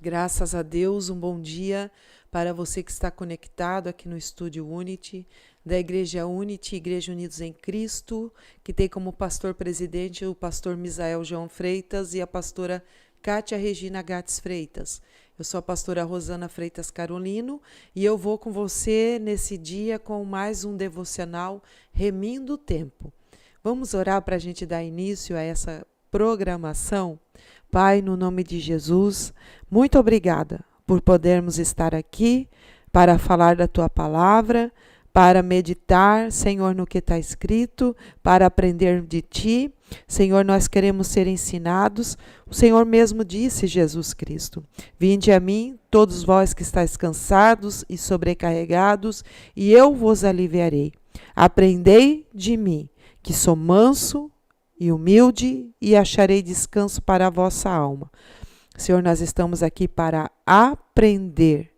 Graças a Deus, um bom dia para você que está conectado aqui no Estúdio Unity, da Igreja Unity, Igreja Unidos em Cristo, que tem como pastor presidente o pastor Misael João Freitas e a pastora Kátia Regina Gates Freitas. Eu sou a pastora Rosana Freitas Carolino e eu vou com você nesse dia com mais um devocional Remindo o Tempo. Vamos orar para a gente dar início a essa programação? Pai, no nome de Jesus, muito obrigada por podermos estar aqui para falar da Tua palavra, para meditar, Senhor, no que está escrito, para aprender de Ti. Senhor, nós queremos ser ensinados. O Senhor mesmo disse, Jesus Cristo, vinde a mim, todos vós que estáis cansados e sobrecarregados, e eu vos aliviarei. Aprendei de mim, que sou manso e humilde, e acharei descanso para a vossa alma. Senhor, nós estamos aqui para aprender.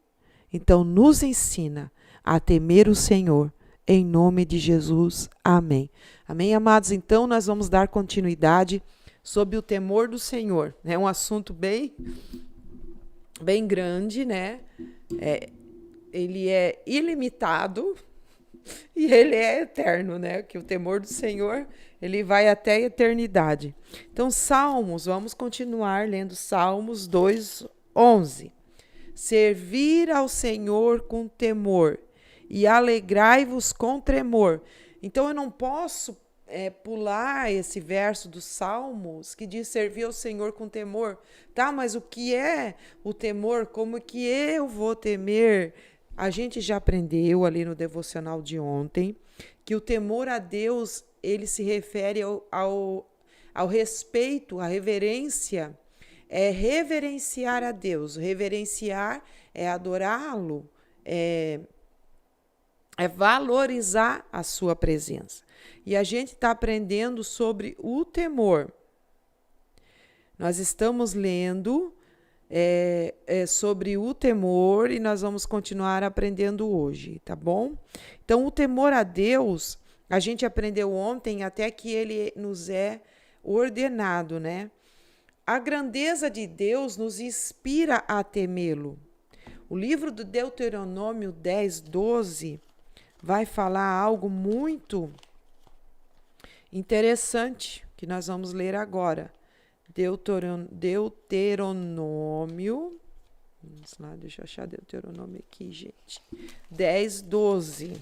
Então, nos ensina a temer o Senhor, em nome de Jesus. Amém. Amém, amados? Então, nós vamos dar continuidade sobre o temor do Senhor. É um assunto bem grande, né? Ele é ilimitado e ele é eterno, né? Que o temor do Senhor, ele vai até a eternidade. Então, Salmos, vamos continuar lendo Salmos 2:11. Servir ao Senhor com temor e alegrai-vos com tremor. Então, eu não posso pular esse verso dos Salmos que diz servir ao Senhor com temor. Tá, mas o que é o temor? Como que eu vou temer? A gente já aprendeu ali no devocional de ontem que o temor a Deus, ele se refere ao respeito, à reverência. É reverenciar a Deus. Reverenciar é adorá-lo, é valorizar a sua presença. E a gente está aprendendo sobre o temor. Nós estamos lendo sobre o temor e nós vamos continuar aprendendo hoje, tá bom? Então, o temor a Deus, a gente aprendeu ontem até que ele nos é ordenado, né? A grandeza de Deus nos inspira a temê-lo. O livro do Deuteronômio 10:12 vai falar algo muito interessante que nós vamos ler agora. Deuteronômio, vamos lá, deixa eu achar Deuteronômio aqui, gente. 10:12.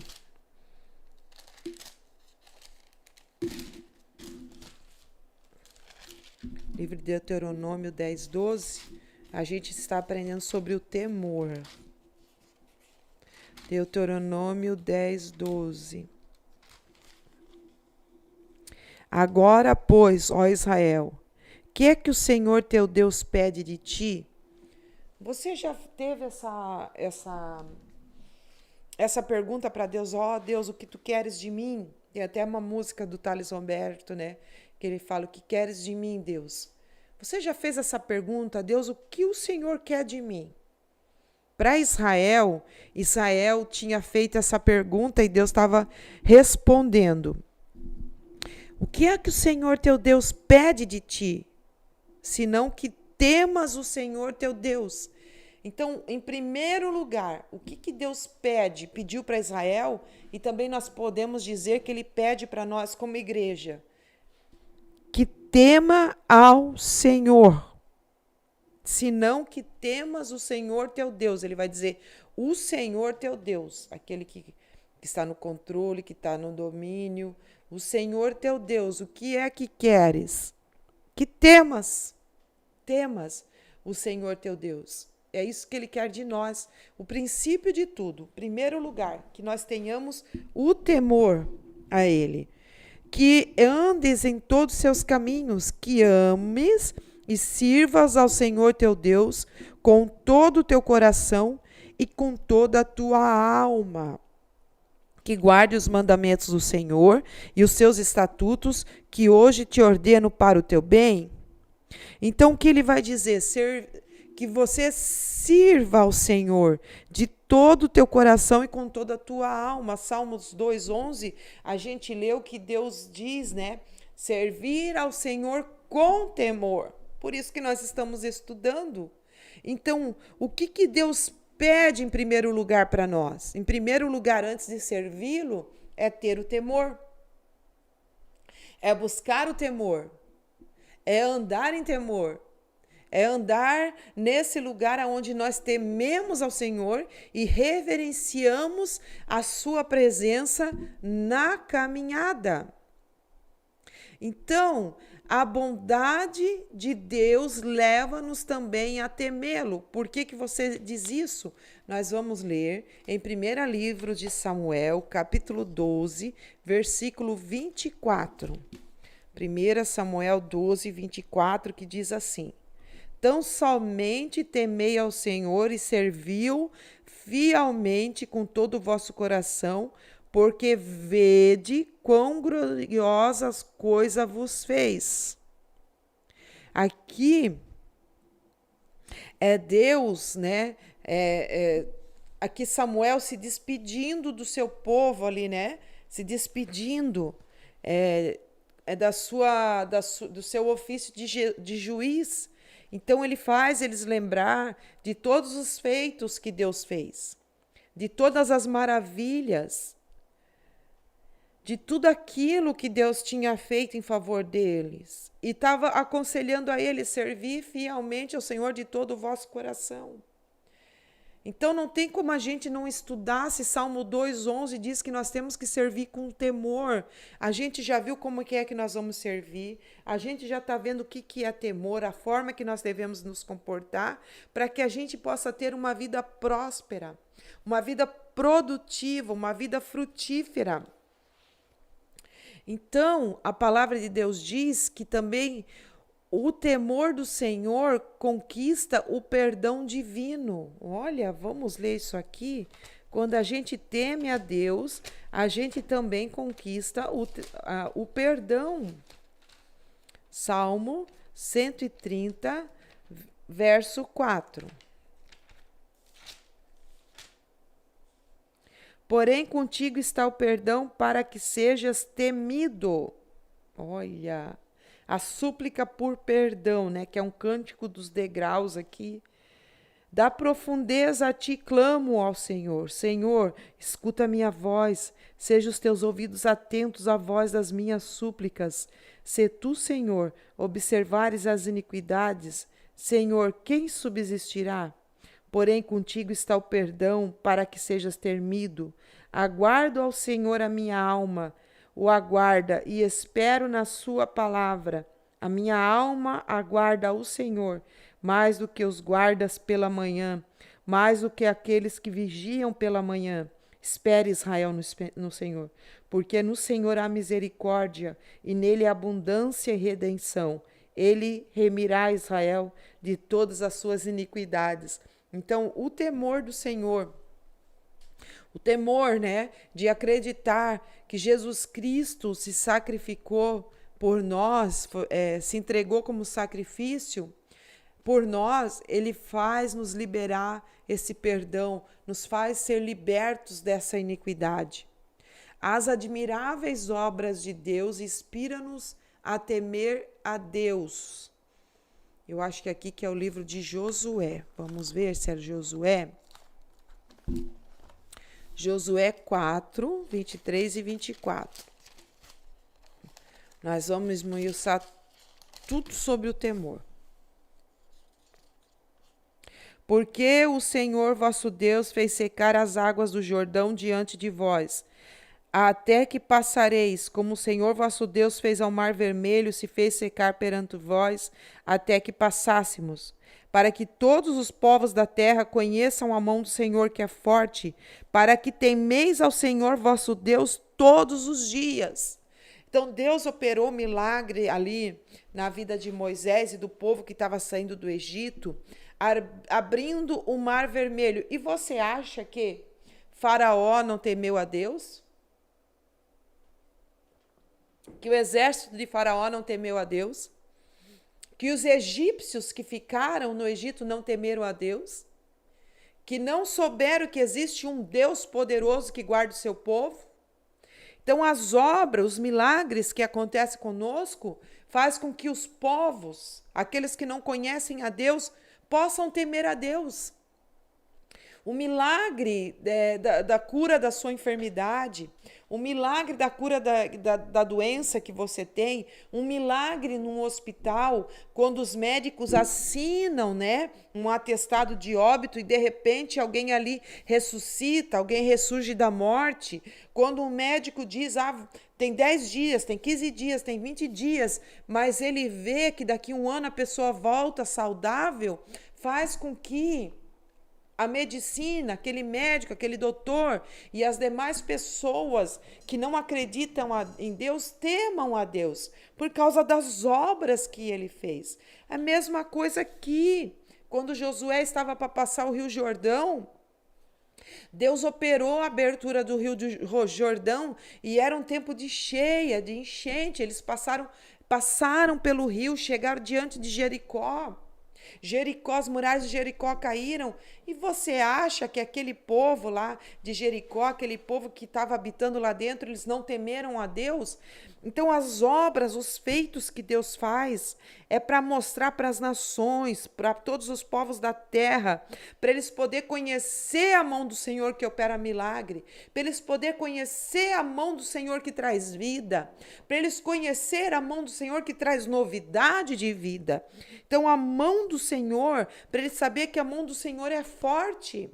Livro de Deuteronômio 10:12, a gente está aprendendo sobre o temor. Deuteronômio 10:12. Agora, pois, ó Israel, que é que o Senhor teu Deus pede de ti? Você já teve essa pergunta para Deus? Ó Deus, o que tu queres de mim? Tem até uma música do Thales Roberto, né? Que ele fala, o que queres de mim, Deus? Você já fez essa pergunta a Deus, o que o Senhor quer de mim? Para Israel tinha feito essa pergunta e Deus estava respondendo. O que é que o Senhor teu Deus pede de ti? Senão que temas o Senhor teu Deus. Então, em primeiro lugar, o que Deus pediu para Israel, e também nós podemos dizer que ele pede para nós como igreja, que tema ao Senhor, senão que temas o Senhor teu Deus. Ele vai dizer, o Senhor teu Deus, aquele que está no controle, que está no domínio, o Senhor teu Deus, o que é que queres? Que temas o Senhor teu Deus. É isso que ele quer de nós. O princípio de tudo, primeiro lugar, que nós tenhamos o temor a ele. Que andes em todos os seus caminhos, que ames e sirvas ao Senhor teu Deus com todo o teu coração e com toda a tua alma. Que guarde os mandamentos do Senhor e os seus estatutos, que hoje te ordeno para o teu bem. Então, o que ele vai dizer? Que você sirva ao Senhor de todo o teu coração e com toda a tua alma. Salmos 2:11, a gente leu que Deus diz, né? Servir ao Senhor com temor. Por isso que nós estamos estudando Então, o que Deus pede em primeiro lugar para nós? Em primeiro lugar, antes de servi-lo, é ter o temor. É buscar o temor. É andar em temor. É andar nesse lugar onde nós tememos ao Senhor e reverenciamos a sua presença na caminhada. Então, a bondade de Deus leva-nos também a temê-lo. Por que você diz isso? Nós vamos ler em 1º livro de Samuel, capítulo 12, versículo 24. 1 Samuel 12, 24, que diz assim: Tão somente temei ao Senhor e serviu fielmente com todo o vosso coração, porque vede quão gloriosas coisas vos fez. Aqui é Deus, né? Aqui Samuel se despedindo do seu povo ali, né? Se despedindo do seu ofício de juiz. Então ele faz eles lembrar de todos os feitos que Deus fez, de todas as maravilhas, de tudo aquilo que Deus tinha feito em favor deles. E estava aconselhando a eles: servir fielmente ao Senhor de todo o vosso coração. Então não tem como a gente não estudar se Salmo 2:11 diz que nós temos que servir com temor. A gente já viu como é que nós vamos servir, a gente já está vendo o que é temor, a forma que nós devemos nos comportar, para que a gente possa ter uma vida próspera, uma vida produtiva, uma vida frutífera. Então, a palavra de Deus diz que também o temor do Senhor conquista o perdão divino. Olha, vamos ler isso aqui. Quando a gente teme a Deus, a gente também conquista o perdão. Salmo 130, verso 4. Porém, contigo está o perdão para que sejas temido. Olha, a súplica por perdão, né? Que é um cântico dos degraus aqui. Da profundeza a ti clamo ao Senhor. Senhor, escuta a minha voz. Seja os teus ouvidos atentos à voz das minhas súplicas. Se tu, Senhor, observares as iniquidades, Senhor, quem subsistirá? Porém, contigo está o perdão para que sejas temido. Aguardo ao Senhor a minha alma, o aguarda e espero na sua palavra. A minha alma aguarda o Senhor, mais do que os guardas pela manhã, mais do que aqueles que vigiam pela manhã. Espere, Israel, no Senhor, porque no Senhor há misericórdia e nele há abundância e redenção. Ele remirá Israel de todas as suas iniquidades. Então, o temor do Senhor, o temor, né, de acreditar que Jesus Cristo se sacrificou por nós, se entregou como sacrifício por nós, ele faz nos liberar esse perdão, nos faz ser libertos dessa iniquidade. As admiráveis obras de Deus inspiram-nos a temer a Deus. Eu acho que aqui que é o livro de Josué. Vamos ver se é Josué. Josué 4, 23 e 24. Nós vamos esmiuçar tudo sobre o temor. Porque o Senhor vosso Deus fez secar as águas do Jordão diante de vós, até que passareis, como o Senhor vosso Deus fez ao mar vermelho, se fez secar perante vós, até que passássemos, para que todos os povos da terra conheçam a mão do Senhor que é forte, para que temeis ao Senhor vosso Deus todos os dias. Então Deus operou milagre ali na vida de Moisés e do povo que estava saindo do Egito, abrindo o mar vermelho. E você acha que Faraó não temeu a Deus? Que o exército de Faraó não temeu a Deus? Que os egípcios que ficaram no Egito não temeram a Deus? Que não souberam que existe um Deus poderoso que guarda o seu povo? Então, as obras, os milagres que acontecem conosco, faz com que os povos, aqueles que não conhecem a Deus, possam temer a Deus. O milagre da cura da sua enfermidade, o milagre da cura da doença que você tem, um milagre num hospital, quando os médicos assinam, né, um atestado de óbito e de repente alguém ali ressuscita, alguém ressurge da morte. Quando um médico diz, tem 10 dias, tem 15 dias, tem 20 dias, mas ele vê que daqui a um ano a pessoa volta saudável, faz com que a medicina, aquele médico, aquele doutor e as demais pessoas que não acreditam em Deus, temam a Deus por causa das obras que ele fez. A mesma coisa aqui, quando Josué estava para passar o Rio Jordão, Deus operou a abertura do Rio Jordão e era um tempo de cheia, de enchente. Eles passaram pelo rio, chegaram diante de Jericó. As muralhas de Jericó caíram. E você acha que aquele povo lá de Jericó, aquele povo que estava habitando lá dentro, eles não temeram a Deus? Então, as obras, os feitos que Deus faz é para mostrar para as nações, para todos os povos da terra, para eles poderem conhecer a mão do Senhor que opera milagre, para eles poderem conhecer a mão do Senhor que traz vida, para eles conhecer a mão do Senhor que traz novidade de vida. Então, a mão do Senhor, para eles saber que a mão do Senhor é forte,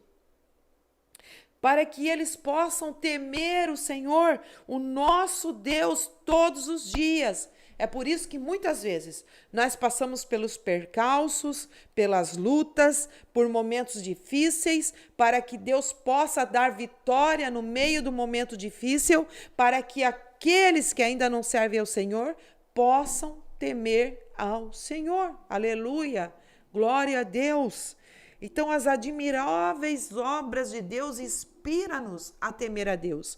para que eles possam temer o Senhor, o nosso Deus, todos os dias. É por isso que muitas vezes nós passamos pelos percalços, pelas lutas, por momentos difíceis, para que Deus possa dar vitória no meio do momento difícil, para que aqueles que ainda não servem ao Senhor possam temer ao Senhor. Aleluia! Glória a Deus! Então, as admiráveis obras de Deus inspiram-nos a temer a Deus.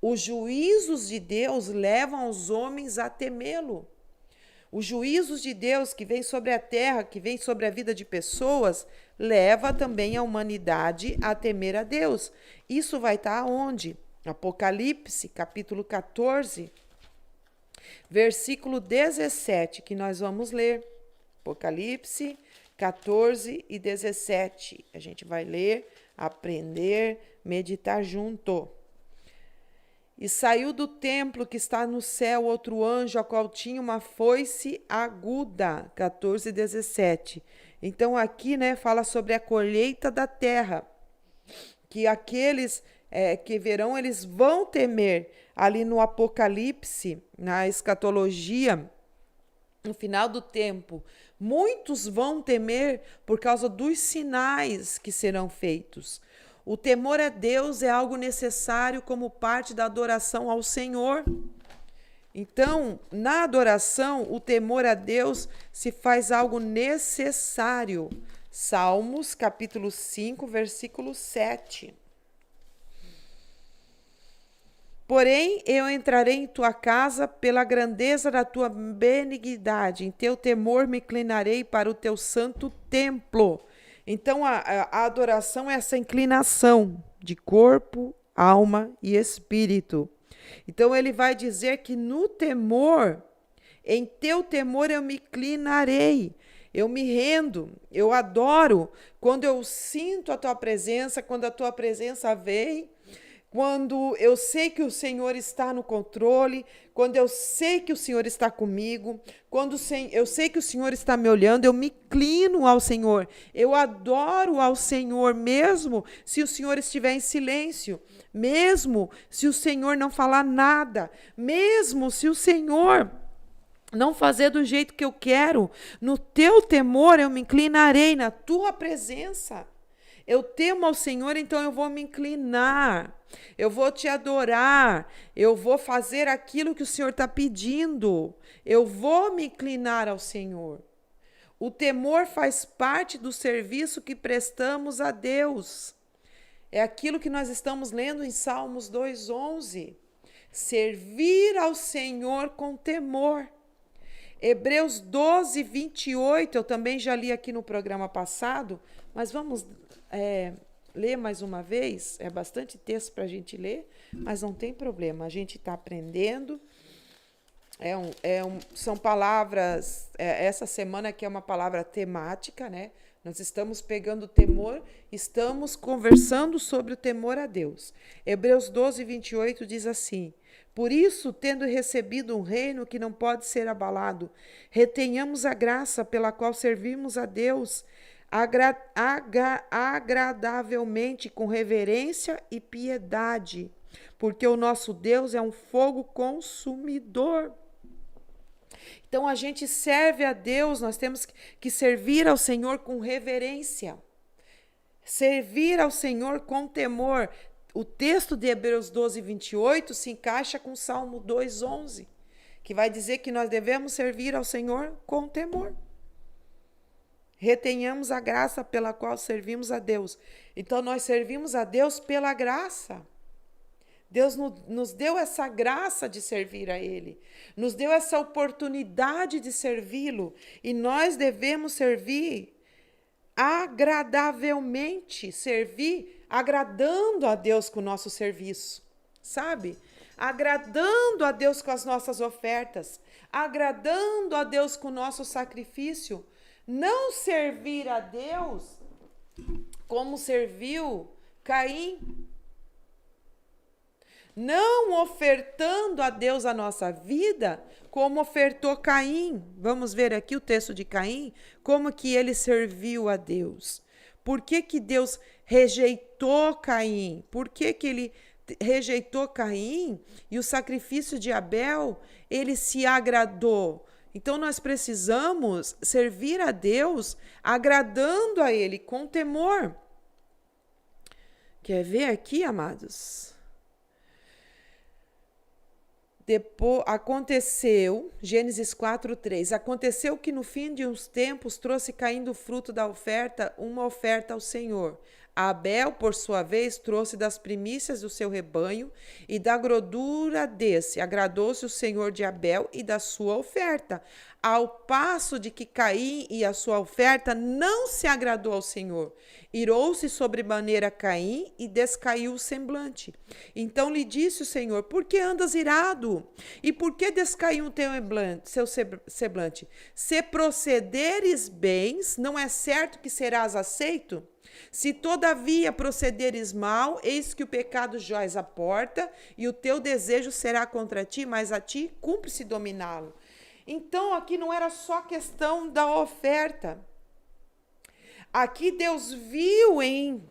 Os juízos de Deus levam os homens a temê-lo. Os juízos de Deus que vêm sobre a terra, que vêm sobre a vida de pessoas, leva também a humanidade a temer a Deus. Isso vai estar onde? Apocalipse, capítulo 14, versículo 17, que nós vamos ler. Apocalipse 14 e 17. A gente vai ler, aprender, meditar junto. E saiu do templo que está no céu outro anjo, a qual tinha uma foice aguda. 14 e 17. Então aqui, né, fala sobre a colheita da terra. Que aqueles que verão, eles vão temer. Ali no Apocalipse, na escatologia, no final do tempo, muitos vão temer por causa dos sinais que serão feitos. O temor a Deus é algo necessário como parte da adoração ao Senhor. Então, na adoração, o temor a Deus se faz algo necessário. Salmos, capítulo 5, versículo 7. Porém, eu entrarei em tua casa pela grandeza da tua benignidade. Em teu temor me inclinarei para o teu santo templo. Então, a adoração é essa inclinação de corpo, alma e espírito. Então, ele vai dizer que no temor, em teu temor eu me inclinarei. Eu me rendo, eu adoro. Quando eu sinto a tua presença, quando a tua presença vem, quando eu sei que o Senhor está no controle, quando eu sei que o Senhor está comigo, quando eu sei que o Senhor está me olhando, eu me inclino ao Senhor, eu adoro ao Senhor, mesmo se o Senhor estiver em silêncio, mesmo se o Senhor não falar nada, mesmo se o Senhor não fazer do jeito que eu quero, no teu temor eu me inclinarei na tua presença. Eu temo ao Senhor, então eu vou me inclinar, eu vou te adorar, eu vou fazer aquilo que o Senhor está pedindo, eu vou me inclinar ao Senhor. O temor faz parte do serviço que prestamos a Deus. É aquilo que nós estamos lendo em Salmos 2:11. Servir ao Senhor com temor. Hebreus 12, 28, eu também já li aqui no programa passado, mas vamos ler mais uma vez. É bastante texto para a gente ler, mas não tem problema, a gente está aprendendo. São palavras, essa semana aqui é uma palavra temática, né? Nós estamos pegando o temor, estamos conversando sobre o temor a Deus. Hebreus 12, 28 diz assim: por isso, tendo recebido um reino que não pode ser abalado, retenhamos a graça pela qual servimos a Deus agradavelmente, com reverência e piedade, porque o nosso Deus é um fogo consumidor. Então a gente serve a Deus, nós temos que servir ao Senhor com reverência, servir ao Senhor com temor. O texto de Hebreus 12, 28 se encaixa com o Salmo 2, 11, que vai dizer que nós devemos servir ao Senhor com temor. Retenhamos a graça pela qual servimos a Deus. Então nós servimos a Deus pela graça. Deus nos deu essa graça de servir a Ele, nos deu essa oportunidade de servi-lo, e nós devemos servir agradavelmente, servir agradando a Deus com o nosso serviço, sabe? Agradando a Deus com as nossas ofertas, agradando a Deus com o nosso sacrifício. Não servir a Deus como serviu Caim. Não ofertando a Deus a nossa vida como ofertou Caim. Vamos ver aqui o texto de Caim, como que ele serviu a Deus. Por que que Deus rejeitou Caim? Por que que ele rejeitou Caim e o sacrifício de Abel, ele se agradou? Então nós precisamos servir a Deus agradando a Ele com temor. Quer ver aqui, amados? Depois aconteceu, Gênesis 4:3, aconteceu que no fim de uns tempos trouxe Caim do fruto da oferta uma oferta ao Senhor. Abel, por sua vez, trouxe das primícias do seu rebanho e da gordura desse. Agradou-se o Senhor de Abel e da sua oferta, ao passo de que Caim e a sua oferta não se agradou ao Senhor. Irou-se sobremaneira Caim e descaiu o semblante. Então lhe disse o Senhor: por que andas irado? E por que descaiu o teu semblante? Se procederes bens, não é certo que serás aceito? Se todavia procederes mal, eis que o pecado jaz à porta, e o teu desejo será contra ti, mas a ti cumpre-se dominá-lo. Então aqui não era só questão da oferta. Aqui Deus viu em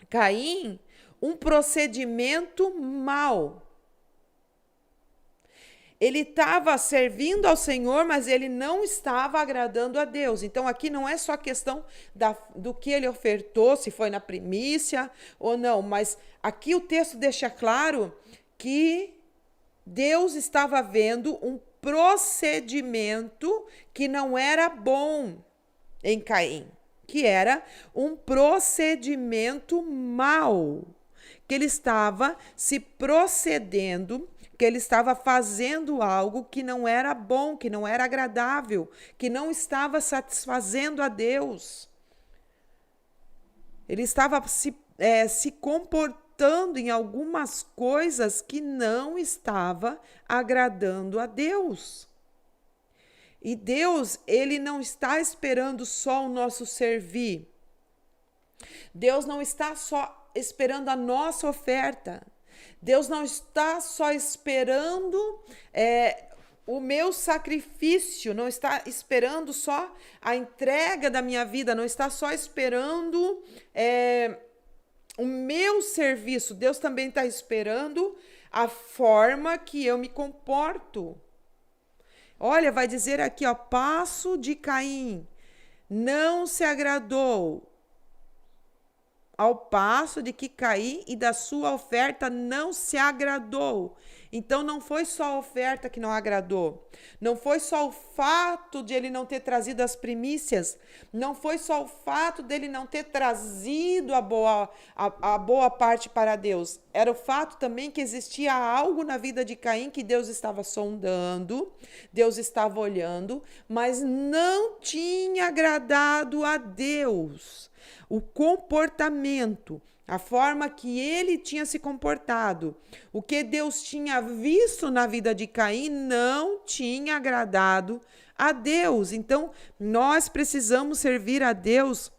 Caim um procedimento mau. Ele estava servindo ao Senhor, mas ele não estava agradando a Deus. Então aqui não é só questão do que ele ofertou, se foi na primícia ou não, mas aqui o texto deixa claro que Deus estava vendo um procedimento que não era bom em Caim, que era um procedimento mau, que ele estava se procedendo, que ele estava fazendo algo que não era bom, que não era agradável, que não estava satisfazendo a Deus. Ele estava se comportando em algumas coisas que não estava agradando a Deus. E Deus, ele não está esperando só o nosso servir. Deus não está só esperando a nossa oferta. Deus não está só esperando o meu sacrifício, não está esperando só a entrega da minha vida, não está só esperando o meu serviço. Deus também está esperando a forma que eu me comporto. Olha, vai dizer aqui, ó, passo de Caim, não se agradou, ao passo de que Caim e da sua oferta não se agradou. Então não foi só a oferta que não agradou, não foi só o fato de ele não ter trazido as primícias, não foi só o fato dele não ter trazido a boa parte para Deus. Era o fato também que existia algo na vida de Caim que Deus estava sondando, Deus estava olhando, mas não tinha agradado a Deus. O comportamento, a forma que ele tinha se comportado, o que Deus tinha visto na vida de Caim não tinha agradado a Deus. Então, nós precisamos servir a Deus,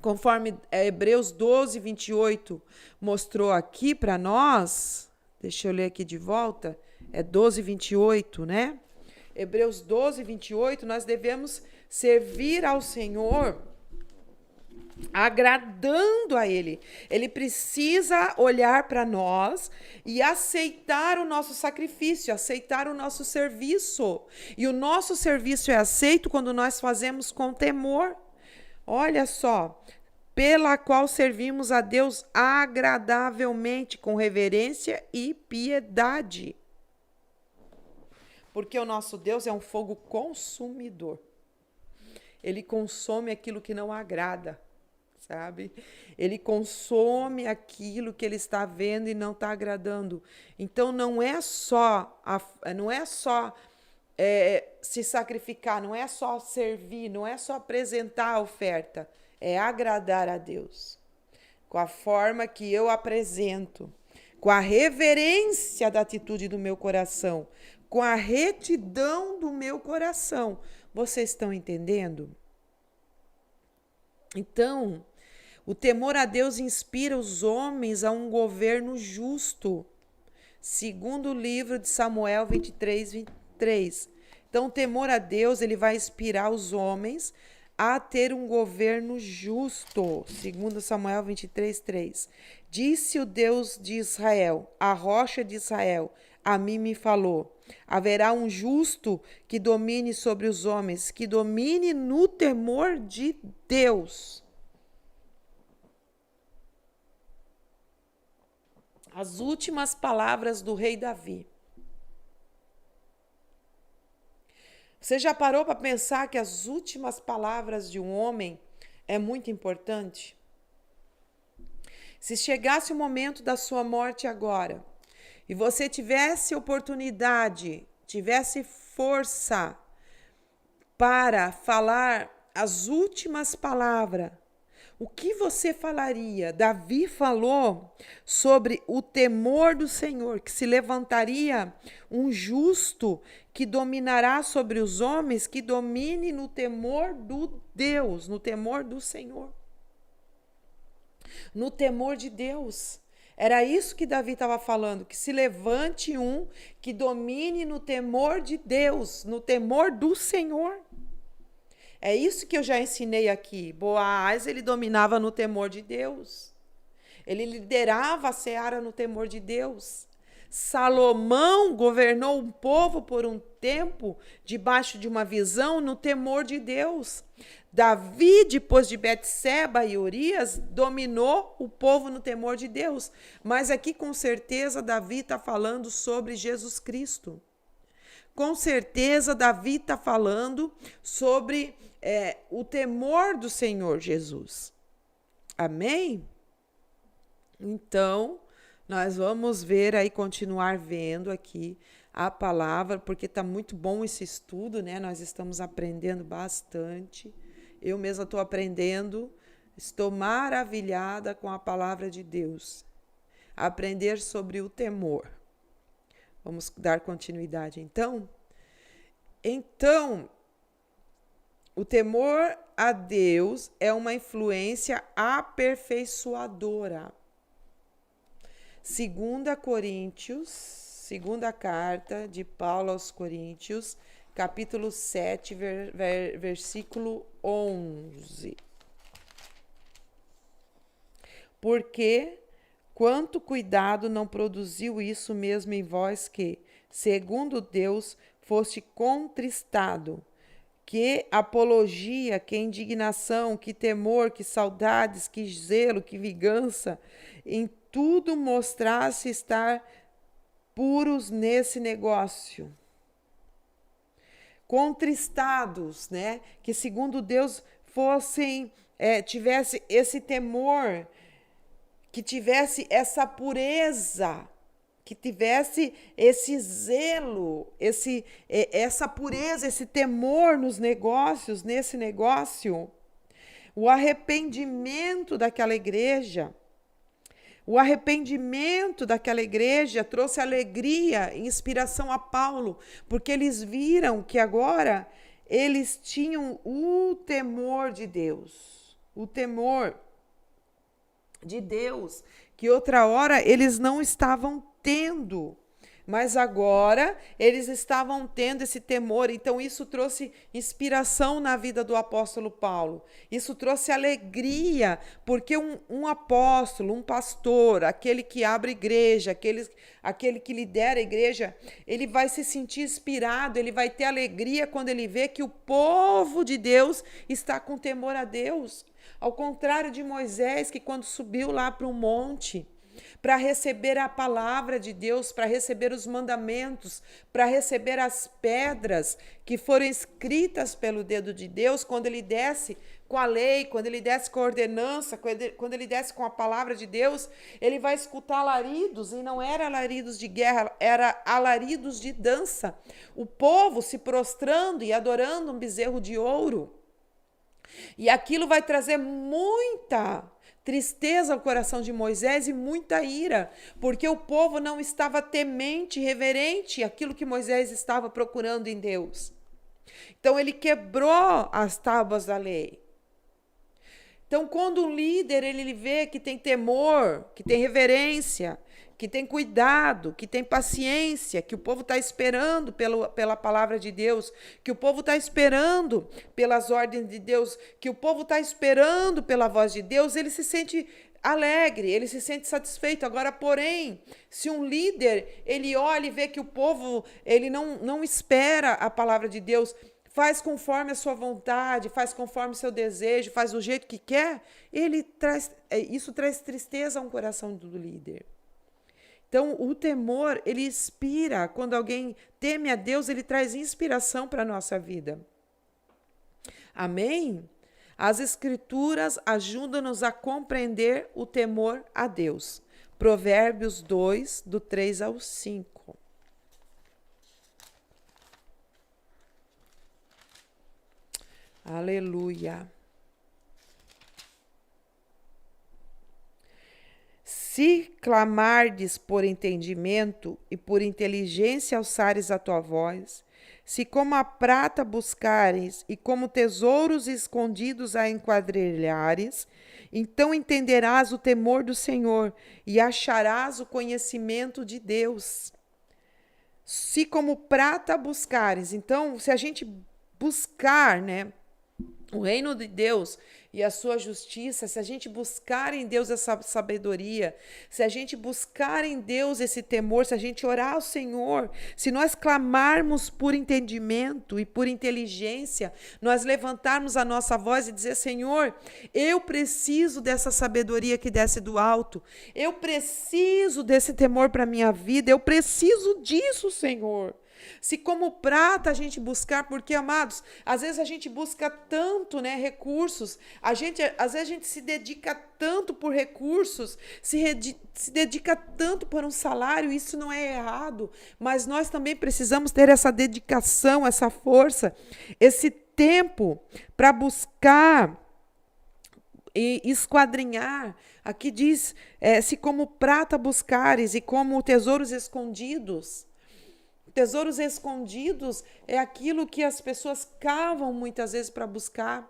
conforme Hebreus 12, 28 mostrou aqui para nós. Deixa eu ler aqui de volta. É 12, 28, né? Hebreus 12, 28, nós devemos servir ao Senhor agradando a Ele. Ele precisa olhar para nós e aceitar o nosso sacrifício, aceitar o nosso serviço. E o nosso serviço é aceito quando nós fazemos com temor. Olha só, pela qual servimos a Deus agradavelmente, com reverência e piedade. Porque o nosso Deus é um fogo consumidor. Ele consome aquilo que não agrada, sabe? Ele consome aquilo que ele está vendo e não está agradando. Então não é só se sacrificar, não é só servir, não é só apresentar a oferta, é agradar a Deus. Com a forma que eu apresento, com a reverência da atitude do meu coração, com a retidão do meu coração. Vocês estão entendendo? Então, o temor a Deus inspira os homens a um governo justo. Segundo o livro de Samuel 23, 23. Então, o temor a Deus, ele vai inspirar os homens a ter um governo justo. Segundo Samuel 23, 3. Disse o Deus de Israel, a rocha de Israel, a mim me falou: haverá um justo que domine sobre os homens, que domine no temor de Deus. As últimas palavras do rei Davi. Você já parou para pensar que as últimas palavras de um homem é muito importante? Se chegasse o momento da sua morte agora, e você tivesse oportunidade, tivesse força para falar as últimas palavras, o que você falaria? Davi falou sobre o temor do Senhor, que se levantaria um justo que dominará sobre os homens, que domine no temor do Deus, no temor do Senhor. No temor de Deus. Era isso que Davi estava falando, que se levante um que domine no temor de Deus, no temor do Senhor. É isso que eu já ensinei aqui. Boaz, ele dominava no temor de Deus. Ele liderava a seara no temor de Deus. Salomão governou um povo por um tempo, debaixo de uma visão, no temor de Deus. Davi, depois de Betseba e Urias, dominou o povo no temor de Deus. Mas aqui, com certeza, Davi está falando sobre Jesus Cristo. Com certeza, Davi está falando sobre o temor do Senhor Jesus. Amém? Então, nós vamos ver aí, continuar vendo aqui a palavra, porque está muito bom esse estudo, né? Nós estamos aprendendo bastante. Eu mesma estou aprendendo, estou maravilhada com a palavra de Deus. Aprender sobre o temor. Vamos dar continuidade, então? Então, o temor a Deus é uma influência aperfeiçoadora. Segunda carta de Paulo aos Coríntios, capítulo 7, versículo 11. Porque quanto cuidado não produziu isso mesmo em vós que, segundo Deus, foste contristado, que apologia, que indignação, que temor, que saudades, que zelo, que vingança, em tudo mostrasse estar puros nesse negócio. Contristados, né? Que segundo Deus fossem, tivesse esse temor, que tivesse essa pureza, que tivesse esse zelo, essa pureza, esse temor nos negócios, nesse negócio. O arrependimento daquela igreja. O arrependimento daquela igreja trouxe alegria e inspiração a Paulo, porque eles viram que agora eles tinham o temor de Deus. O temor de Deus, que outra hora eles não estavam tendo. Mas agora eles estavam tendo esse temor, então isso trouxe inspiração na vida do apóstolo Paulo. Isso trouxe alegria, porque um apóstolo, um pastor, aquele que abre igreja, aquele que lidera a igreja, ele vai se sentir inspirado, ele vai ter alegria quando ele vê que o povo de Deus está com temor a Deus. Ao contrário de Moisés, que quando subiu lá para o monte, para receber a palavra de Deus, para receber os mandamentos, para receber as pedras que foram escritas pelo dedo de Deus, quando ele desce com a lei, quando ele desce com a ordenança, quando ele desce com a palavra de Deus, ele vai escutar alaridos, e não era alaridos de guerra, era alaridos de dança. O povo se prostrando e adorando um bezerro de ouro. E aquilo vai trazer muita tristeza ao coração de Moisés e muita ira, porque o povo não estava temente, reverente àquilo que Moisés estava procurando em Deus. Então ele quebrou as tábuas da lei. Então quando um líder ele vê que tem temor, que tem reverência, que tem cuidado, que tem paciência, que o povo está esperando pela palavra de Deus, que o povo está esperando pelas ordens de Deus, que o povo está esperando pela voz de Deus, ele se sente alegre, ele se sente satisfeito. Agora, porém, se um líder, ele olha e vê que o povo, ele não espera a palavra de Deus, faz conforme a sua vontade, faz conforme o seu desejo, faz do jeito que quer, isso traz tristeza ao coração do líder. Então, o temor, ele inspira. Quando alguém teme a Deus, ele traz inspiração para a nossa vida. Amém? As Escrituras ajudam-nos a compreender o temor a Deus. Provérbios 2, do 3 ao 5. Aleluia. Se clamardes por entendimento e por inteligência alçares a tua voz, se como a prata buscares e como tesouros escondidos a enquadrilhares, então entenderás o temor do Senhor e acharás o conhecimento de Deus. Se como prata buscares, então se a gente buscar, o reino de Deus e a sua justiça, se a gente buscar em Deus essa sabedoria, se a gente buscar em Deus esse temor, se a gente orar ao Senhor, se nós clamarmos por entendimento e por inteligência, nós levantarmos a nossa voz e dizer: Senhor, eu preciso dessa sabedoria que desce do alto, eu preciso desse temor para a minha vida, eu preciso disso, Senhor. Se como prata a gente buscar, porque, amados, às vezes a gente busca tanto, recursos, às vezes a gente se dedica tanto por recursos, se dedica tanto por um salário, isso não é errado, mas nós também precisamos ter essa dedicação, essa força, esse tempo para buscar e esquadrinhar. Aqui diz, se como prata buscares e como tesouros escondidos. Tesouros escondidos é aquilo que as pessoas cavam muitas vezes para buscar,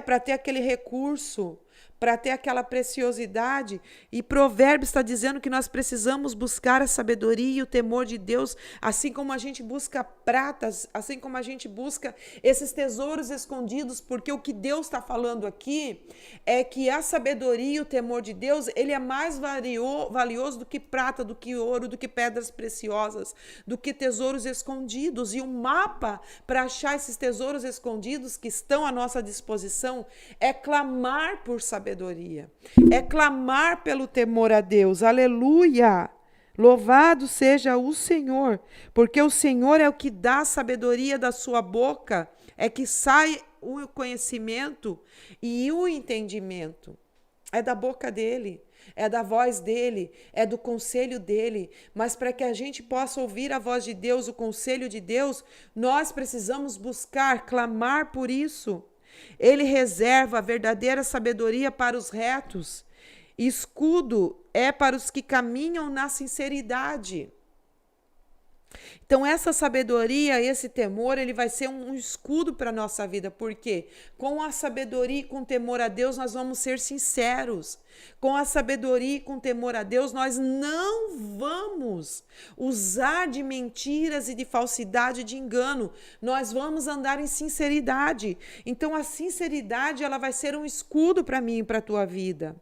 para ter aquele recurso, para ter aquela preciosidade. E Provérbios está dizendo que nós precisamos buscar a sabedoria e o temor de Deus, assim como a gente busca pratas, assim como a gente busca esses tesouros escondidos, porque o que Deus está falando aqui é que a sabedoria e o temor de Deus, ele é mais valioso do que prata, do que ouro, do que pedras preciosas, do que tesouros escondidos. E um mapa para achar esses tesouros escondidos que estão à nossa disposição é clamar por sabedoria, é clamar pelo temor a Deus. Aleluia! Louvado seja o Senhor, porque o Senhor é o que dá a sabedoria da sua boca, é que sai o conhecimento e o entendimento. É da boca dele, é da voz dele, é do conselho dele. Mas para que a gente possa ouvir a voz de Deus, o conselho de Deus, nós precisamos buscar, clamar por isso. Ele reserva a verdadeira sabedoria para os retos. Escudo é para os que caminham na sinceridade. Então, essa sabedoria, esse temor, ele vai ser um escudo para a nossa vida. Por quê? Com a sabedoria e com o temor a Deus, nós vamos ser sinceros. Com a sabedoria e com o temor a Deus, nós não vamos usar de mentiras e de falsidade, de engano. Nós vamos andar em sinceridade. Então, a sinceridade, ela vai ser um escudo para mim e para a tua vida.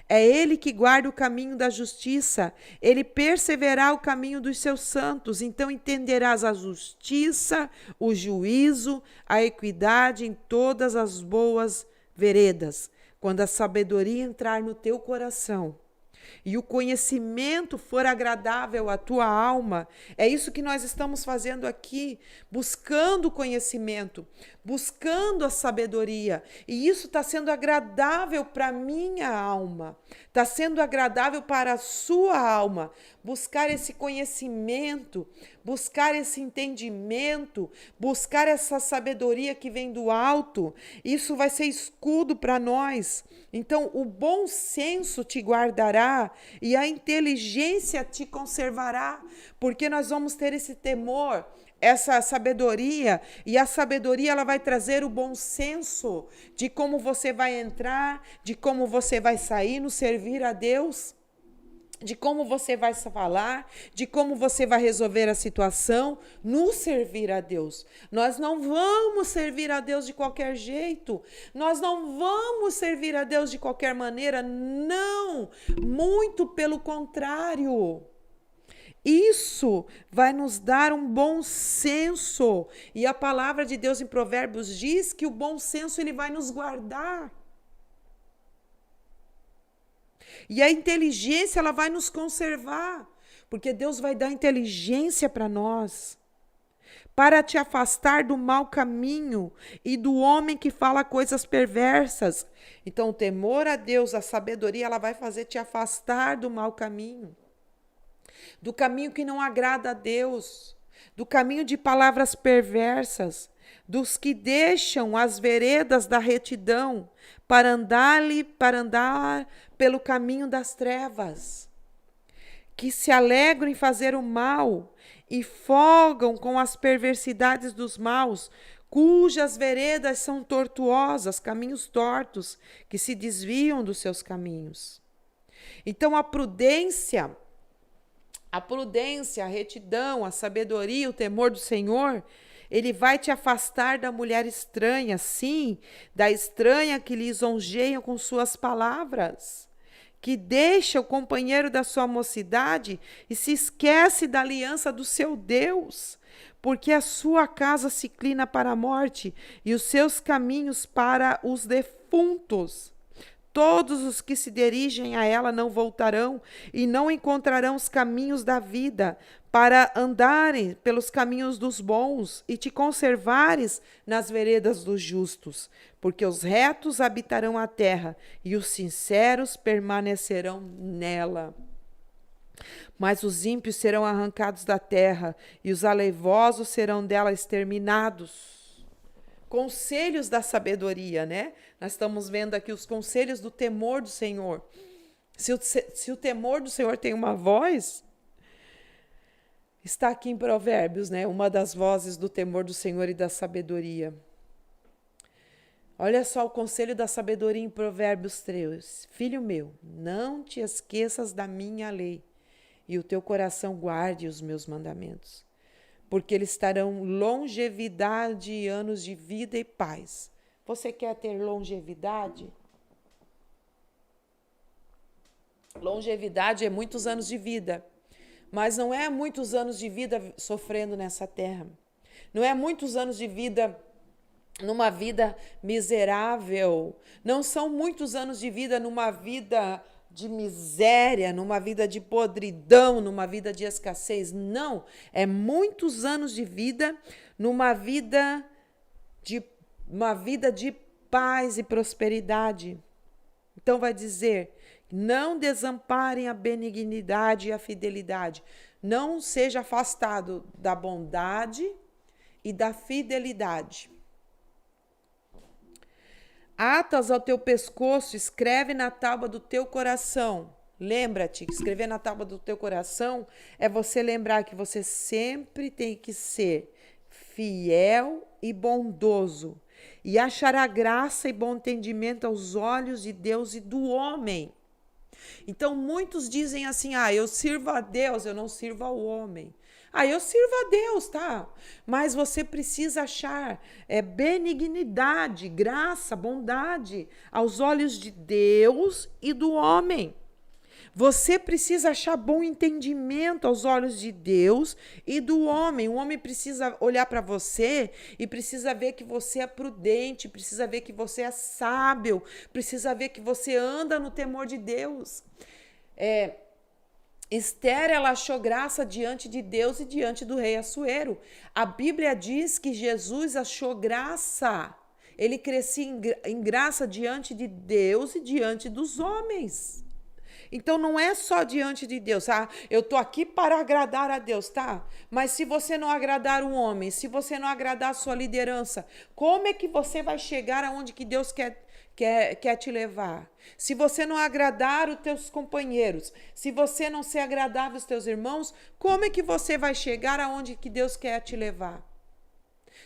É ele que guarda o caminho da justiça, ele perseverará o caminho dos seus santos, então entenderás a justiça, o juízo, a equidade em todas as boas veredas. Quando a sabedoria entrar no teu coração e o conhecimento for agradável à tua alma, é isso que nós estamos fazendo aqui, buscando o conhecimento, buscando a sabedoria, e isso está sendo agradável para a minha alma, está sendo agradável para a sua alma, buscar esse conhecimento, buscar esse entendimento, buscar essa sabedoria que vem do alto, isso vai ser escudo para nós. Então, o bom senso te guardará e a inteligência te conservará, porque nós vamos ter esse temor, essa sabedoria, e a sabedoria ela vai trazer o bom senso de como você vai entrar, de como você vai sair no servir a Deus, de como você vai falar, de como você vai resolver a situação no servir a Deus. Nós não vamos servir a Deus de qualquer jeito, nós não vamos servir a Deus de qualquer maneira, não, muito pelo contrário. Isso vai nos dar um bom senso, e a palavra de Deus em Provérbios diz que o bom senso ele vai nos guardar. E a inteligência, ela vai nos conservar, porque Deus vai dar inteligência para nós, para te afastar do mau caminho e do homem que fala coisas perversas. Então, o temor a Deus, a sabedoria, ela vai fazer te afastar do mau caminho, do caminho que não agrada a Deus, do caminho de palavras perversas, dos que deixam as veredas da retidão para andar pelo caminho das trevas, que se alegram em fazer o mal e folgam com as perversidades dos maus, cujas veredas são tortuosas, caminhos tortos, que se desviam dos seus caminhos. Então, a prudência, a retidão, a sabedoria, o temor do Senhor, ele vai te afastar da mulher estranha, sim, da estranha que lisonjeia com suas palavras, que deixa o companheiro da sua mocidade e se esquece da aliança do seu Deus, porque a sua casa se inclina para a morte e os seus caminhos para os defuntos. Todos os que se dirigem a ela não voltarão e não encontrarão os caminhos da vida, para andarem pelos caminhos dos bons e te conservares nas veredas dos justos, porque os retos habitarão a terra e os sinceros permanecerão nela. Mas os ímpios serão arrancados da terra e os aleivosos serão dela exterminados. Conselhos da sabedoria, né? Nós estamos vendo aqui os conselhos do temor do Senhor. Se o temor do Senhor tem uma voz, está aqui em Provérbios, né? Uma das vozes do temor do Senhor e da sabedoria. Olha só o conselho da sabedoria em Provérbios 3. Filho meu, não te esqueças da minha lei, e o teu coração guarde os meus mandamentos, porque eles darão longevidade e anos de vida e paz. Você quer ter longevidade? Longevidade é muitos anos de vida, mas não é muitos anos de vida sofrendo nessa terra. Não é muitos anos de vida numa vida miserável. Não são muitos anos de vida numa vida de miséria, numa vida de podridão, numa vida de escassez. Não, é muitos anos de vida numa vida de paz e prosperidade. Então vai dizer: não desamparem a benignidade e a fidelidade. Não seja afastado da bondade e da fidelidade. Atas ao teu pescoço, escreve na tábua do teu coração. Lembra-te, escrever na tábua do teu coração é você lembrar que você sempre tem que ser fiel e bondoso e achará graça e bom entendimento aos olhos de Deus e do homem. Então, muitos dizem assim, eu sirvo a Deus, eu não sirvo ao homem. Eu sirvo a Deus, tá? Mas você precisa achar benignidade, graça, bondade aos olhos de Deus e do homem. Você precisa achar bom entendimento aos olhos de Deus e do homem. O homem precisa olhar para você e precisa ver que você é prudente, precisa ver que você é sábio, precisa ver que você anda no temor de Deus. Esther, ela achou graça diante de Deus e diante do rei Assuero. A Bíblia diz que Jesus achou graça. Ele crescia em graça diante de Deus e diante dos homens. Então, não é só diante de Deus, eu tô aqui para agradar a Deus, tá? Mas se você não agradar o homem, se você não agradar a sua liderança, como é que você vai chegar aonde que Deus quer te levar? Se você não agradar os teus companheiros, se você não ser agradável aos teus irmãos, como é que você vai chegar aonde que Deus quer te levar?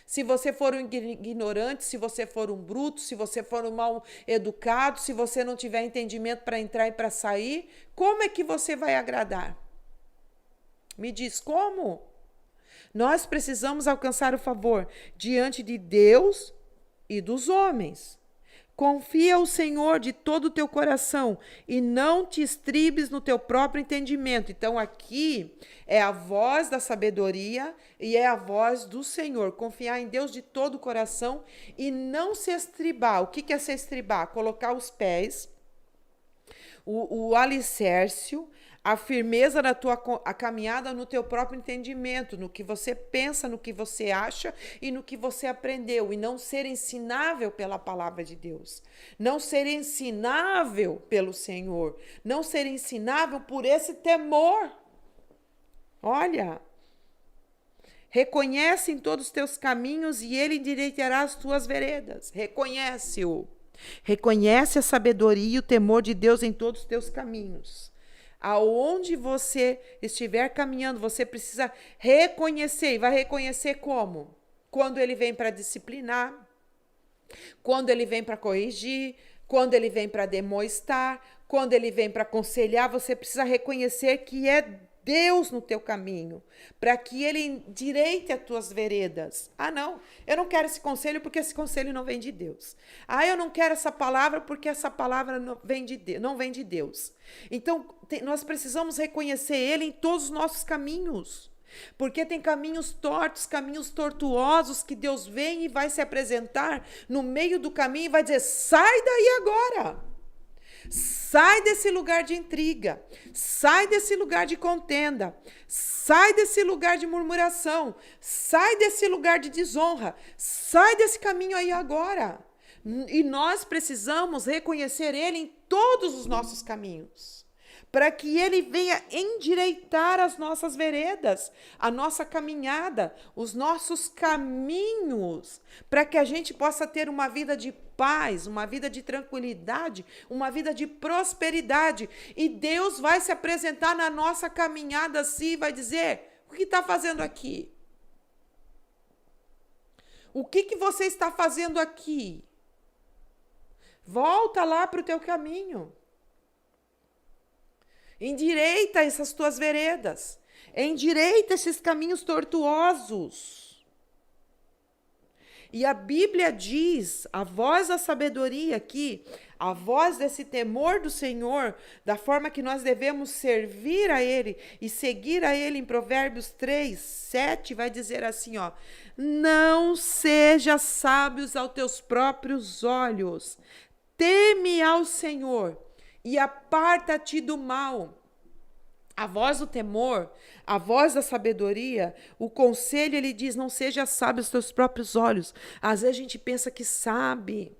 Se você for um ignorante, se você for um bruto, se você for um mal educado, se você não tiver entendimento para entrar e para sair, como é que você vai agradar? Me diz como? Nós precisamos alcançar o favor diante de Deus e dos homens. Confia ao Senhor de todo o teu coração e não te estribes no teu próprio entendimento. Então, aqui é a voz da sabedoria e é a voz do Senhor. Confiar em Deus de todo o coração e não se estribar. O que é se estribar? Colocar os pés, o alicerce, a firmeza da tua a caminhada no teu próprio entendimento, no que você pensa, no que você acha e no que você aprendeu, e não ser ensinável pela palavra de Deus, não ser ensinável pelo Senhor, não ser ensinável por esse temor. Olha, reconhece em todos os teus caminhos e ele endireitará as tuas veredas. Reconhece-o. Reconhece a sabedoria e o temor de Deus em todos os teus caminhos. Aonde você estiver caminhando, você precisa reconhecer. E vai reconhecer como? Quando ele vem para disciplinar, quando ele vem para corrigir, quando ele vem para demonstrar, quando ele vem para aconselhar, você precisa reconhecer que é Deus no teu caminho, para que ele endireite as tuas veredas. Não, eu não quero esse conselho porque esse conselho não vem de Deus. Eu não quero essa palavra porque essa palavra não vem de Deus. Então, nós precisamos reconhecer ele em todos os nossos caminhos. Porque tem caminhos tortos, caminhos tortuosos que Deus vem e vai se apresentar no meio do caminho e vai dizer: sai daí agora. Sai desse lugar de intriga, sai desse lugar de contenda, sai desse lugar de murmuração, sai desse lugar de desonra, sai desse caminho aí agora. E nós precisamos reconhecer ele em todos os nossos caminhos, para que ele venha endireitar as nossas veredas, a nossa caminhada, os nossos caminhos, para que a gente possa ter uma vida de paz, uma vida de tranquilidade, uma vida de prosperidade. E Deus vai se apresentar na nossa caminhada assim, vai dizer: o que está fazendo aqui? O que você está fazendo aqui? Volta lá para o teu caminho. Endireita essas tuas veredas. Endireita esses caminhos tortuosos. E a Bíblia diz, a voz da sabedoria aqui, a voz desse temor do Senhor, da forma que nós devemos servir a Ele e seguir a Ele, em Provérbios 3:7, vai dizer assim, não sejas sábios aos teus próprios olhos, teme ao Senhor e aparta-te do mal. A voz do temor, a voz da sabedoria, o conselho, ele diz: não seja sábio aos teus próprios olhos. Às vezes a gente pensa que sabe.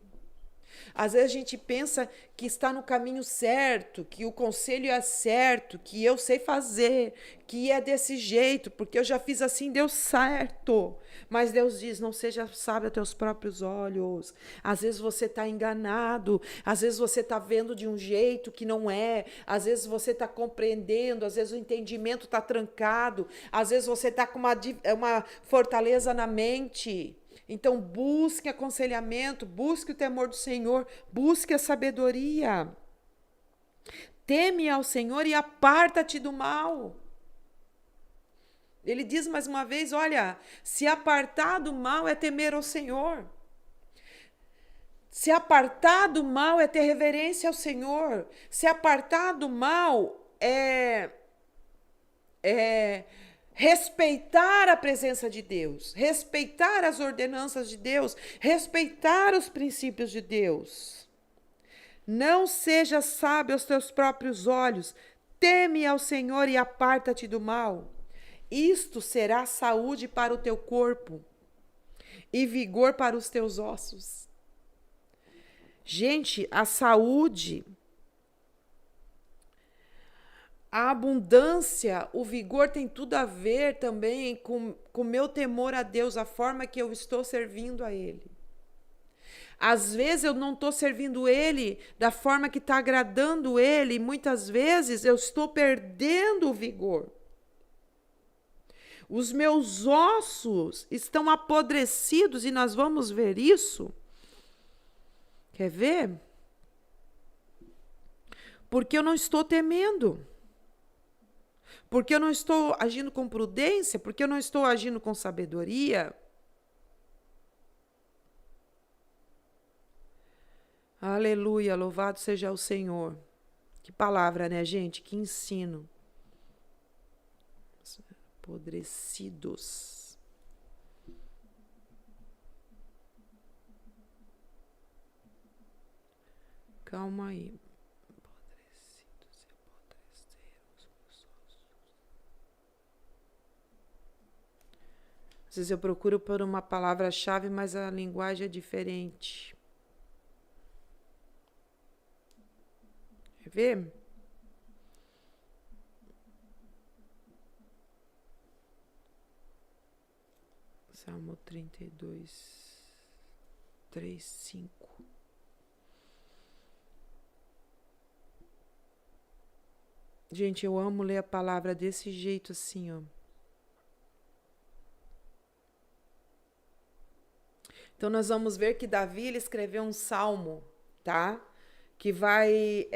Às vezes a gente pensa que está no caminho certo, que o conselho é certo, que eu sei fazer, que é desse jeito, porque eu já fiz assim, deu certo. Mas Deus diz, não seja sábio a teus próprios olhos. Às vezes você está enganado, às vezes você está vendo de um jeito que não é, às vezes você está compreendendo, às vezes o entendimento está trancado, às vezes você está com uma fortaleza na mente. Então, busque aconselhamento, busque o temor do Senhor, busque a sabedoria. Teme ao Senhor e aparta-te do mal. Ele diz mais uma vez, olha, se apartar do mal é temer ao Senhor. Se apartar do mal é ter reverência ao Senhor. Se apartar do mal é respeitar a presença de Deus, respeitar as ordenanças de Deus, respeitar os princípios de Deus. Não seja sábio aos teus próprios olhos, teme ao Senhor e aparta-te do mal. Isto será saúde para o teu corpo e vigor para os teus ossos. Gente, a saúde, a abundância, o vigor tem tudo a ver também com o meu temor a Deus, a forma que eu estou servindo a Ele. Às vezes eu não estou servindo Ele da forma que está agradando Ele, e muitas vezes eu estou perdendo o vigor. Os meus ossos estão apodrecidos e nós vamos ver isso. Quer ver? Porque eu não estou temendo. Porque eu não estou agindo com prudência, porque eu não estou agindo com sabedoria. Aleluia, louvado seja o Senhor. Que palavra, né, gente? Que ensino. Apodrecidos. Calma aí. Apodrecidos e apodreceram os meus ossos. Às vezes eu procuro por uma palavra-chave, mas a linguagem é diferente. Quer ver? Salmo 32, 3, 5. Gente, eu amo ler a palavra desse jeito assim, ó. Então, nós vamos ver que Davi, ele escreveu um salmo, tá? Que vai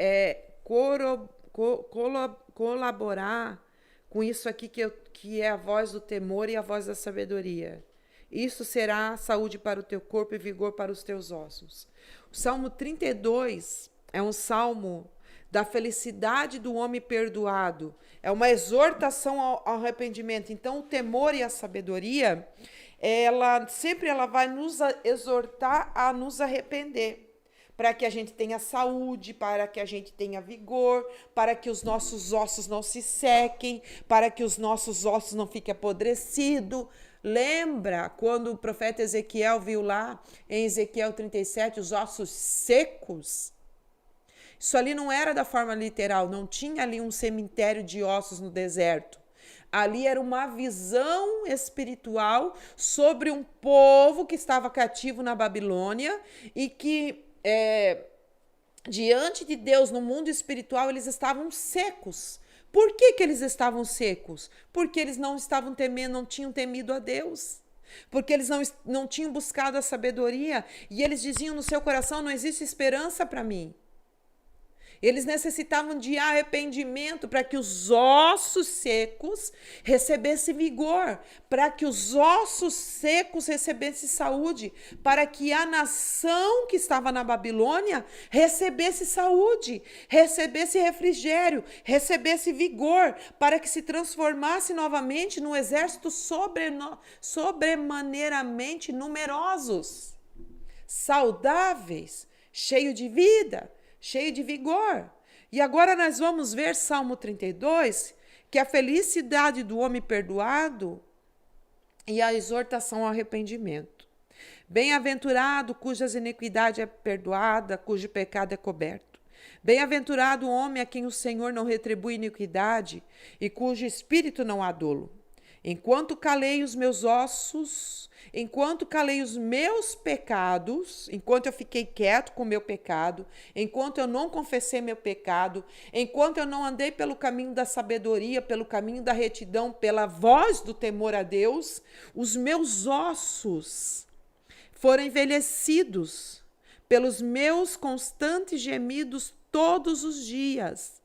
colaborar com isso aqui que é a voz do temor e a voz da sabedoria. Isso será saúde para o teu corpo e vigor para os teus ossos. O Salmo 32 é um salmo da felicidade do homem perdoado. É uma exortação ao arrependimento. Então, o temor e a sabedoria, ela vai nos exortar a nos arrepender. Para que a gente tenha saúde, para que a gente tenha vigor, para que os nossos ossos não se sequem, para que os nossos ossos não fiquem apodrecidos. Lembra quando o profeta Ezequiel viu lá em Ezequiel 37 os ossos secos? Isso ali não era da forma literal, não tinha ali um cemitério de ossos no deserto. Ali era uma visão espiritual sobre um povo que estava cativo na Babilônia e que diante de Deus no mundo espiritual eles estavam secos. Por que eles estavam secos? Porque eles não estavam temendo, não tinham temido a Deus. Porque eles não tinham buscado a sabedoria e eles diziam no seu coração, não existe esperança para mim. Eles necessitavam de arrependimento para que os ossos secos recebessem vigor, para que os ossos secos recebessem saúde, para que a nação que estava na Babilônia recebesse saúde, recebesse refrigério, recebesse vigor, para que se transformasse novamente num exército sobremaneiramente numerosos, saudáveis, cheio de vida, cheio de vigor. E agora nós vamos ver Salmo 32, que é a felicidade do homem perdoado e a exortação ao arrependimento. Bem-aventurado cujas iniquidade é perdoada, cujo pecado é coberto. Bem-aventurado o homem a quem o Senhor não retribui iniquidade e cujo espírito não há dolo. Enquanto calei os meus ossos, enquanto calei os meus pecados, enquanto eu fiquei quieto com o meu pecado, enquanto eu não confessei meu pecado, enquanto eu não andei pelo caminho da sabedoria, pelo caminho da retidão, pela voz do temor a Deus, os meus ossos foram envelhecidos pelos meus constantes gemidos todos os dias.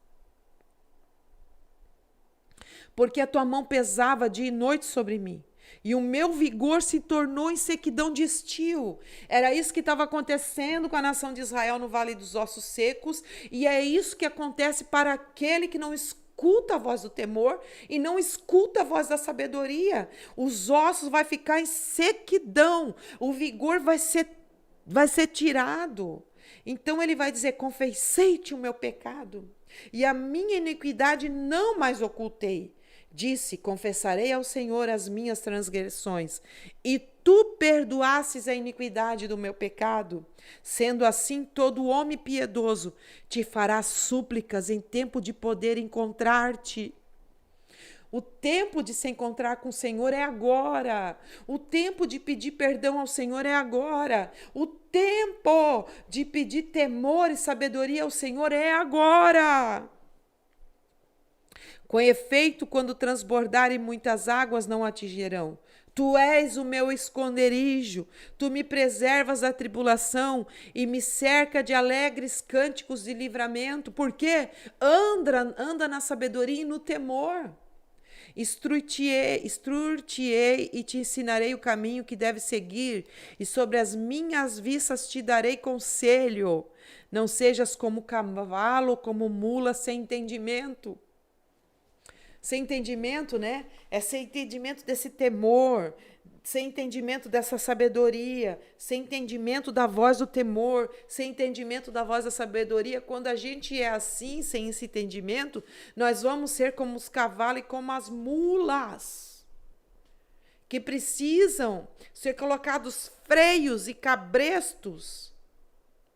Porque a tua mão pesava dia e noite sobre mim, e o meu vigor se tornou em sequidão de estio. Era isso que estava acontecendo com a nação de Israel no Vale dos Ossos Secos, e é isso que acontece para aquele que não escuta a voz do temor e não escuta a voz da sabedoria. Os ossos vai ficar em sequidão, o vigor vai ser tirado. Então ele vai dizer: confessei-te o meu pecado, e a minha iniquidade não mais ocultei. Disse: confessarei ao Senhor as minhas transgressões, e tu perdoasses a iniquidade do meu pecado. Sendo assim, todo homem piedoso te fará súplicas em tempo de poder encontrar-te. O tempo de se encontrar com o Senhor é agora. O tempo de pedir perdão ao Senhor é agora. O tempo de pedir temor e sabedoria ao Senhor é agora. Com efeito, quando transbordarem muitas águas, não atingirão. Tu és o meu esconderijo, tu me preservas da tribulação e me cerca de alegres cânticos de livramento. Por quê? Anda na sabedoria e no temor. Instruir-te-ei e te ensinarei o caminho que deves seguir, e sobre as minhas vistas te darei conselho. Não sejas como cavalo, como mula sem entendimento. Sem entendimento, né? É sem entendimento desse temor, sem entendimento dessa sabedoria, sem entendimento da voz do temor, sem entendimento da voz da sabedoria. Quando a gente é assim, sem esse entendimento, nós vamos ser como os cavalos e como as mulas, que precisam ser colocados freios e cabrestos.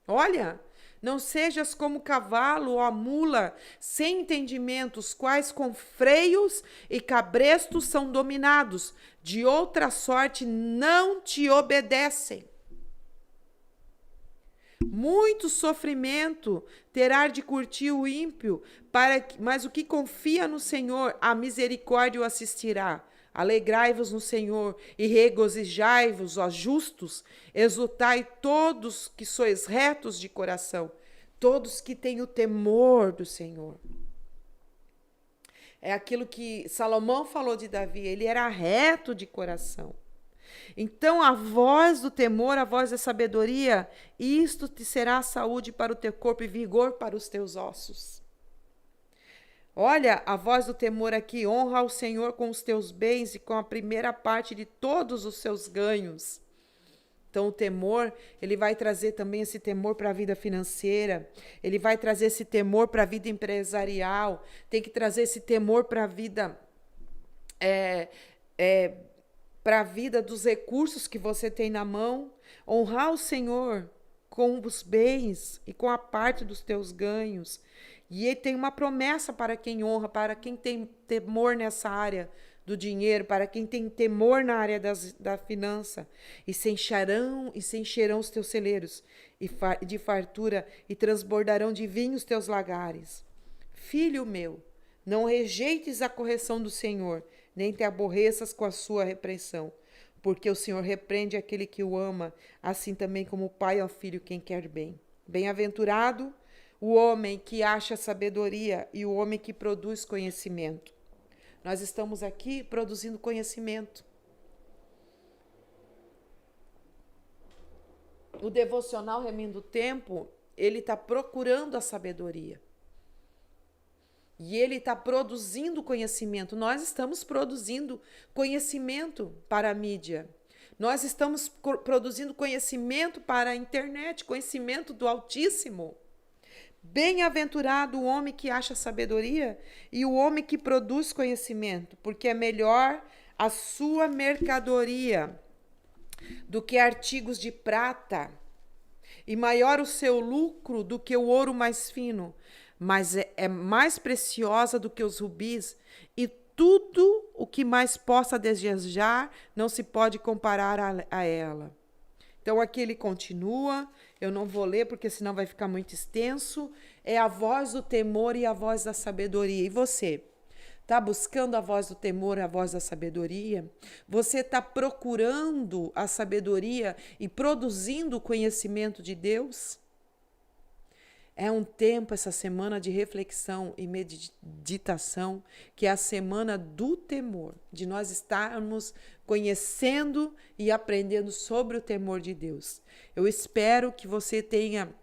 Olha, não sejas como o cavalo ou a mula, sem entendimento, os quais com freios e cabrestos são dominados, de outra sorte não te obedecem. Muito sofrimento terá de curtir o ímpio, mas o que confia no Senhor, a misericórdia o assistirá. Alegrai-vos no Senhor e regozijai-vos, ó justos, exultai todos que sois retos de coração, todos que têm o temor do Senhor. É aquilo que Salomão falou de Davi, ele era reto de coração. Então, a voz do temor, a voz da sabedoria, isto te será saúde para o teu corpo e vigor para os teus ossos. Olha, a voz do temor aqui: honra ao Senhor com os teus bens e com a primeira parte de todos os seus ganhos. Então, o temor, ele vai trazer também esse temor para a vida financeira, ele vai trazer esse temor para a vida empresarial, tem que trazer esse temor para a vida, para a vida dos recursos que você tem na mão. Honrar o Senhor com os bens e com a parte dos teus ganhos. E ele tem uma promessa para quem honra, para quem tem temor nessa área do dinheiro, para quem tem temor na área da finança. E se encherão os teus celeiros de fartura e transbordarão de vinho os teus lagares. Filho meu, não rejeites a correção do Senhor, nem te aborreças com a sua repreensão. Porque o Senhor repreende aquele que o ama, assim também como o pai ao filho quem quer bem. Bem-aventurado o homem que acha sabedoria e o homem que produz conhecimento. Nós estamos aqui produzindo conhecimento. O devocional Remindo o Tempo, ele está procurando a sabedoria. E ele está produzindo conhecimento. Nós estamos produzindo conhecimento para a mídia. Nós estamos produzindo conhecimento para a internet, conhecimento do Altíssimo. Bem-aventurado o homem que acha sabedoria e o homem que produz conhecimento, porque é melhor a sua mercadoria do que artigos de prata, e maior o seu lucro do que o ouro mais fino, mas é mais preciosa do que os rubis, e tudo o que mais possa desejar não se pode comparar a ela. Então aqui ele continua, eu não vou ler porque senão vai ficar muito extenso. É a voz do temor e a voz da sabedoria. E você? Está buscando a voz do temor e a voz da sabedoria? Você está procurando a sabedoria e produzindo o conhecimento de Deus? É um tempo, essa semana, de reflexão e meditação, que é a semana do temor, de nós estarmos conhecendo e aprendendo sobre o temor de Deus. Eu espero que você tenha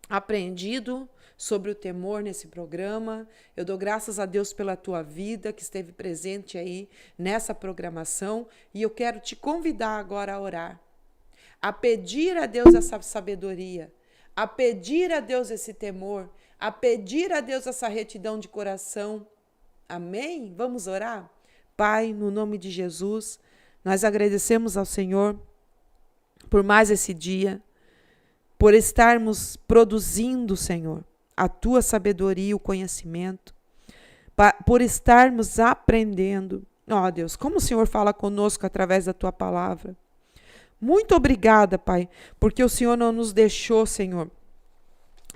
aprendido sobre o temor nesse programa. Eu dou graças a Deus pela tua vida que esteve presente aí nessa programação, e eu quero te convidar agora a orar, a pedir a Deus essa sabedoria, a pedir a Deus esse temor, a pedir a Deus essa retidão de coração. Amém? Vamos orar? Pai, no nome de Jesus, nós agradecemos ao Senhor por mais esse dia, por estarmos produzindo, Senhor, a tua sabedoria e o conhecimento, por estarmos aprendendo. Ó Deus, como o Senhor fala conosco através da tua palavra. Muito obrigada, Pai, porque o Senhor não nos deixou, Senhor,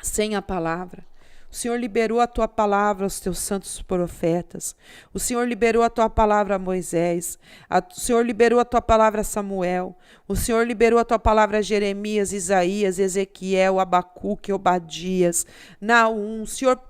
sem a palavra. O Senhor liberou a tua palavra aos teus santos profetas. O Senhor liberou a tua palavra a Moisés. O Senhor liberou a tua palavra a Samuel. O Senhor liberou a tua palavra a Jeremias, Isaías, Ezequiel, Abacuque, Obadias, Naum.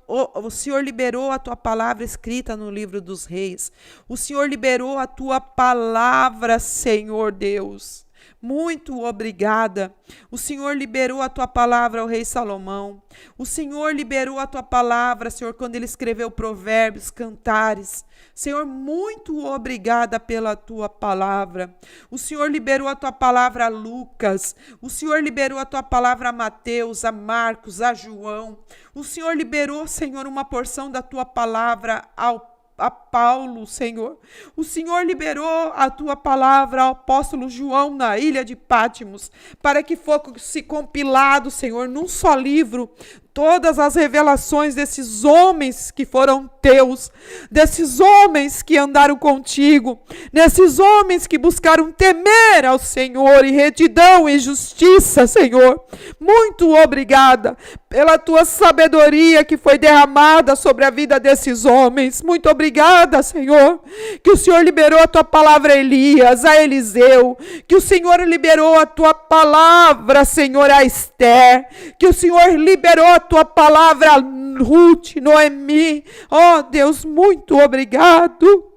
O Senhor liberou a tua palavra escrita no livro dos reis. O Senhor liberou a tua palavra, Senhor Deus. Muito obrigada. O Senhor liberou a tua palavra ao rei Salomão. O Senhor liberou a tua palavra, Senhor, quando ele escreveu Provérbios, Cantares. Senhor, muito obrigada pela tua palavra. O Senhor liberou a tua palavra a Lucas. O Senhor liberou a tua palavra a Mateus, a Marcos, a João. O Senhor liberou, Senhor, uma porção da tua palavra a Paulo, Senhor. O Senhor liberou a tua palavra ao apóstolo João na ilha de Pátimos, para que fosse compilado, Senhor, num só livro, todas as revelações desses homens que foram teus, desses homens que andaram contigo, desses homens que buscaram temer ao Senhor e retidão e justiça, Senhor. Muito obrigada pela tua sabedoria que foi derramada sobre a vida desses homens. Muito obrigada, Senhor, que o Senhor liberou a tua palavra a Elias, a Eliseu, que o Senhor liberou a tua palavra, Senhor, a Esther, que o Senhor liberou a tua palavra, Ruth, Noemi. Oh Deus, muito obrigado.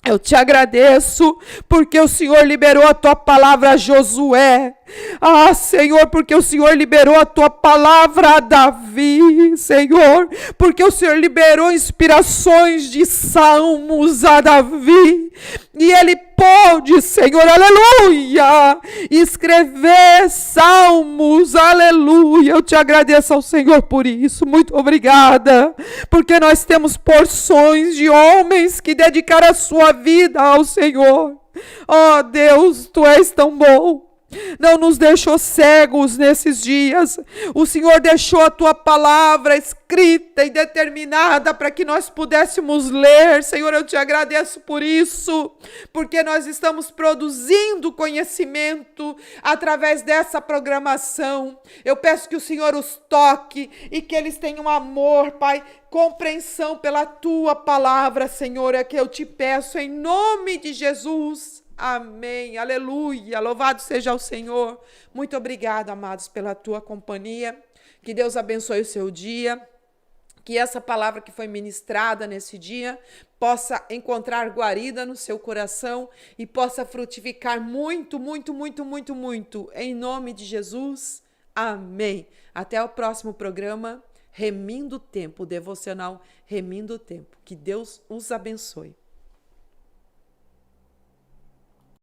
Eu te agradeço porque o Senhor liberou a tua palavra a Josué. Ah, Senhor, porque o Senhor liberou a tua palavra a Davi, Senhor, porque o Senhor liberou inspirações de salmos a Davi, e ele pôde, Senhor, aleluia, escrever salmos, aleluia. Eu te agradeço ao Senhor por isso, muito obrigada, porque nós temos porções de homens que dedicaram a sua vida ao Senhor. Oh Deus, tu és tão bom. Não nos deixou cegos nesses dias. O Senhor deixou a tua palavra escrita e determinada para que nós pudéssemos ler. Senhor, eu te agradeço por isso, porque nós estamos produzindo conhecimento através dessa programação. Eu peço que o Senhor os toque e que eles tenham amor, Pai, compreensão pela tua palavra, Senhor, é que eu te peço em nome de Jesus. Amém, aleluia, louvado seja o Senhor. Muito obrigado, amados, pela tua companhia. Que Deus abençoe o seu dia. Que essa palavra que foi ministrada nesse dia possa encontrar guarida no seu coração e possa frutificar muito, muito, muito, muito, muito. Em nome de Jesus, amém. Até o próximo programa, Remindo o Tempo, o devocional Remindo o Tempo. Que Deus os abençoe.